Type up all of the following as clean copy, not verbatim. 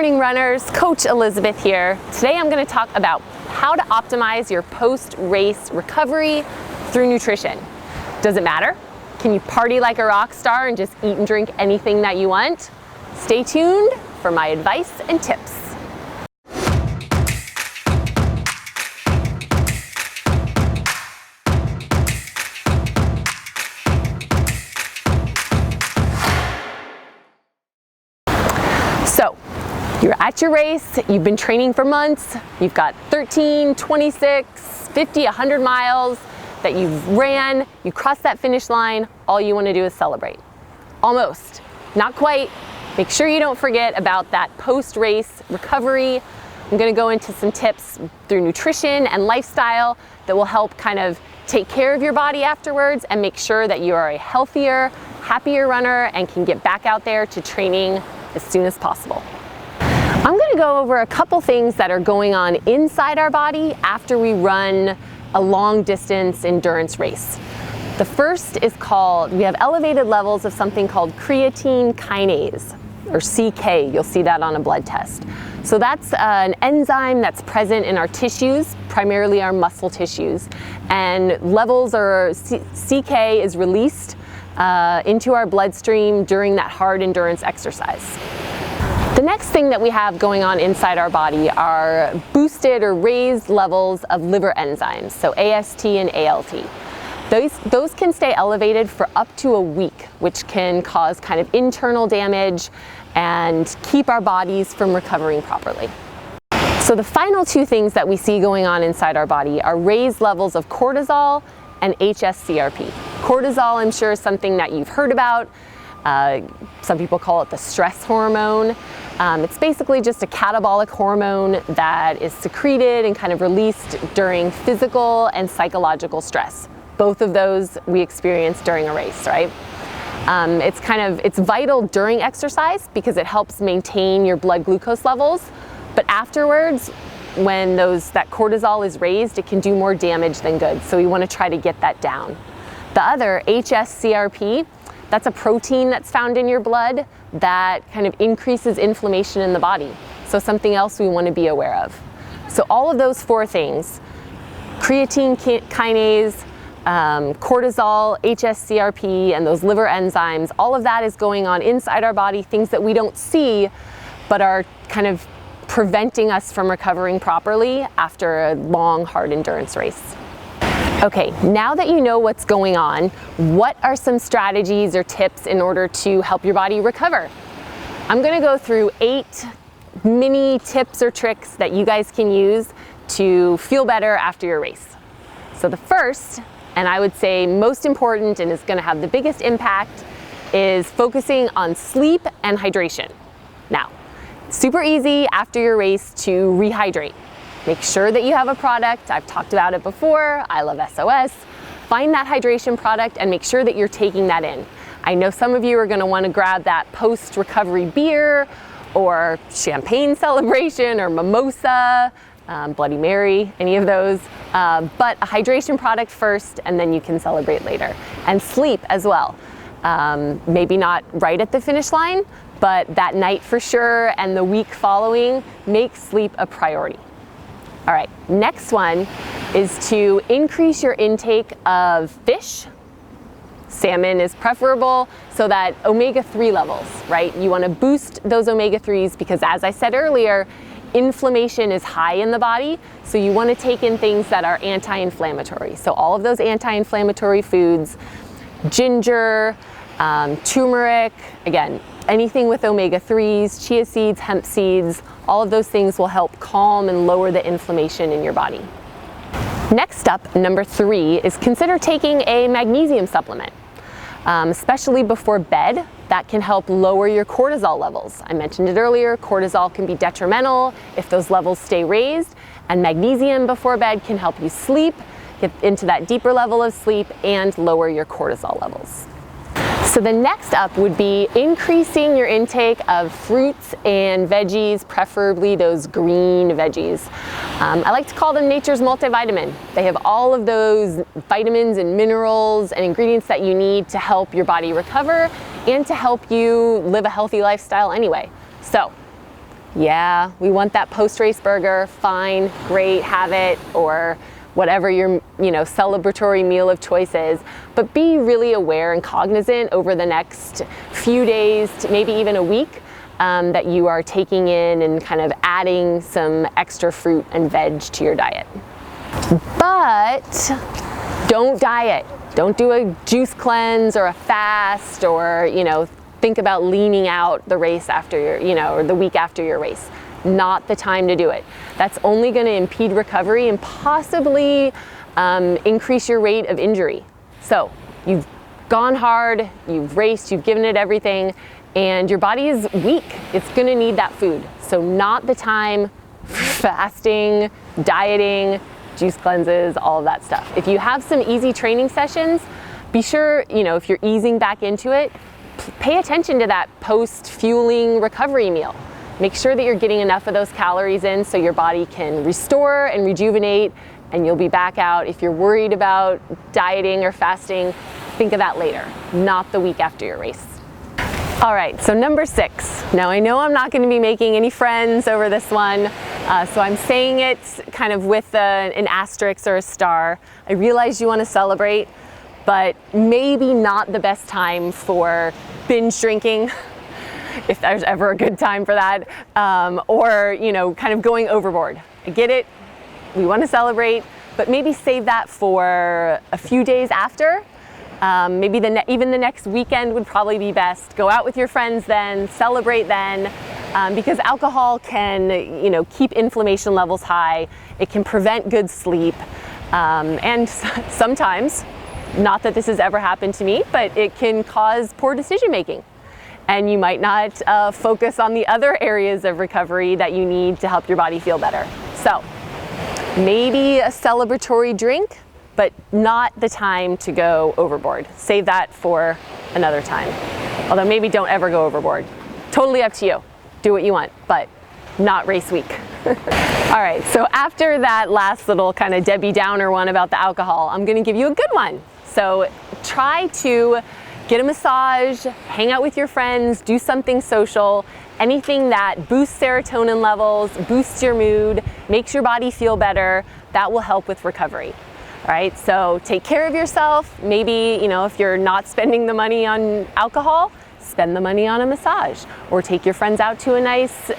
morning runners, Coach Elizabeth here. Today I'm going to talk about how to optimize your post-race recovery through nutrition. Does it matter? Can you party like a rock star and just eat and drink anything that you want? Stay tuned for my advice and tips. So, you're at your race, you've been training for months, you've got 13, 26, 50, 100 miles that you've ran, you crossed that finish line, all you want to do is celebrate. Almost, not quite. Make sure you don't forget about that post-race recovery. I'm going to go into some tips through nutrition and lifestyle that will help kind of take care of your body afterwards and make sure that you are a healthier, happier runner and can get back out there to training as soon as possible. I'm going to go over a couple things that are going on inside our body after we run a long distance endurance race. The first is we have elevated levels of something called creatine kinase, or CK. You'll see that on a blood test. So that's an enzyme that's present in our tissues, primarily our muscle tissues, and CK is released into our bloodstream during that hard endurance exercise. The next thing that we have going on inside our body are boosted or raised levels of liver enzymes, so AST and ALT. Those can stay elevated for up to a week, which can cause kind of internal damage and keep our bodies from recovering properly. So the final two things that we see going on inside our body are raised levels of cortisol and hsCRP. Cortisol, I'm sure, is something that you've heard about. Some people call it the stress hormone. It's basically just a catabolic hormone that is secreted and kind of released during physical and psychological stress. Both of those we experience during a race, right? It's vital during exercise because it helps maintain your blood glucose levels, but afterwards, when that cortisol is raised, it can do more damage than good, so we want to try to get that down. The other, hsCRP, that's a protein that's found in your blood that kind of increases inflammation in the body. So something else we want to be aware of. So all of those four things, creatine kinase, cortisol, hsCRP, and those liver enzymes, all of that is going on inside our body, things that we don't see, but are kind of preventing us from recovering properly after a long, hard endurance race. Okay, now that you know what's going on, what are some strategies or tips in order to help your body recover? I'm going to go through 8 mini tips or tricks that you guys can use to feel better after your race. So the first, and I would say most important and is going to have the biggest impact, is focusing on sleep and hydration. Now, super easy after your race to rehydrate. Make sure that you have a product. I've talked about it before. I love SOS. Find that hydration product and make sure that you're taking that in. I know some of you are going to want to grab that post-recovery beer or champagne celebration or mimosa, Bloody Mary, any of those. But a hydration product first and then you can celebrate later. And sleep as well. Maybe not right at the finish line, but that night for sure and the week following, make sleep a priority. All right, next one is to increase your intake of fish. Salmon is preferable, so that omega-3 levels, right? You want to boost those omega-3s because, as I said earlier, inflammation is high in the body, so you want to take in things that are anti-inflammatory. So all of those anti-inflammatory foods, ginger, turmeric, again, anything with omega-3s, chia seeds, hemp seeds, all of those things will help calm and lower the inflammation in your body. Next up, number 3, is consider taking a magnesium supplement, especially before bed. That can help lower your cortisol levels. I mentioned it earlier, cortisol can be detrimental if those levels stay raised, and magnesium before bed can help you sleep, get into that deeper level of sleep, and lower your cortisol levels. So the next up would be increasing your intake of fruits and veggies, preferably those green veggies. I like to call them nature's multivitamin. They have all of those vitamins and minerals and ingredients that you need to help your body recover and to help you live a healthy lifestyle anyway. So Yeah, we want that post-race burger, fine, great, have it, or whatever your celebratory meal of choice is, but be really aware and cognizant over the next few days, maybe even a week, that you are taking in and kind of adding some extra fruit and veg to your diet. But don't diet. Don't do a juice cleanse or a fast, or think about leaning out the race after your, or the week after your race. Not the time to do it. That's only going to impede recovery and possibly increase your rate of injury. So you've gone hard, you've raced, you've given it everything, and your body is weak. It's going to need that food. So not the time for fasting, dieting, juice cleanses, all of that stuff. If you have some easy training sessions, be sure, if you're easing back into it, pay attention to that post-fueling recovery meal. Make sure that you're getting enough of those calories in so your body can restore and rejuvenate, and you'll be back out. If you're worried about dieting or fasting, think of that later, not the week after your race. All right, so number 6. Now I know I'm not going to be making any friends over this one, so I'm saying it kind of with an asterisk or a star. I realize you want to celebrate, but maybe not the best time for binge drinking, if there's ever a good time for that, or kind of going overboard. I get it, we want to celebrate, but maybe save that for a few days after. Maybe even the next weekend would probably be best. Go out with your friends then, celebrate then, because alcohol can keep inflammation levels high. It can prevent good sleep, and sometimes, not that this has ever happened to me, but it can cause poor decision making. And you might not focus on the other areas of recovery that you need to help your body feel better. So maybe a celebratory drink, but not the time to go overboard. Save that for another time. Although maybe don't ever go overboard. Totally up to you. Do what you want, but not race week. All right, so after that last little kind of Debbie Downer one about the alcohol, I'm gonna give you a good one. So try to get a massage, hang out with your friends, do something social, anything that boosts serotonin levels, boosts your mood, makes your body feel better, that will help with recovery. All right, so take care of yourself. Maybe, if you're not spending the money on alcohol, spend the money on a massage, or take your friends out to a nice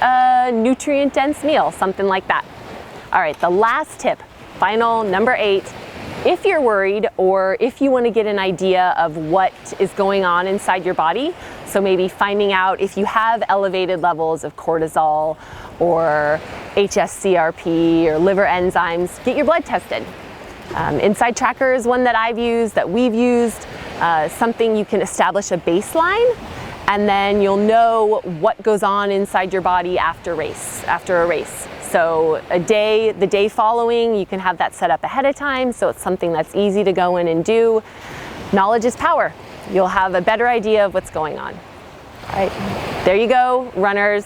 nutrient-dense meal, something like that. All right, the last tip, final, number 8. If you're worried, or if you want to get an idea of what is going on inside your body, so maybe finding out if you have elevated levels of cortisol or HSCRP or liver enzymes, get your blood tested. Inside Tracker is one that I've used, that we've used, something you can establish a baseline, and then you'll know what goes on inside your body after a race. So the day following, you can have that set up ahead of time, so it's something that's easy to go in and do. Knowledge is power. You'll have a better idea of what's going on. All right, there you go, runners.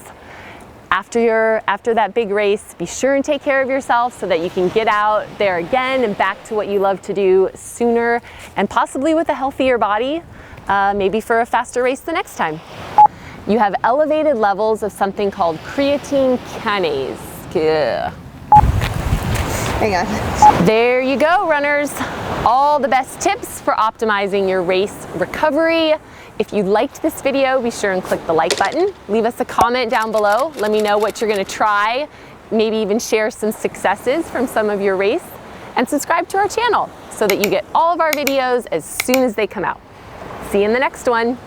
After that big race, be sure and take care of yourself so that you can get out there again and back to what you love to do sooner, and possibly with a healthier body, maybe for a faster race the next time. You have elevated levels of something called creatine kinase. Ugh. Hang on. There you go, runners. All the best tips for optimizing your race recovery. If you liked this video, be sure and click the like button. Leave us a comment down below. Let me know what you're gonna try. Maybe even share some successes from some of your race. And subscribe to our channel so that you get all of our videos as soon as they come out. See you in the next one.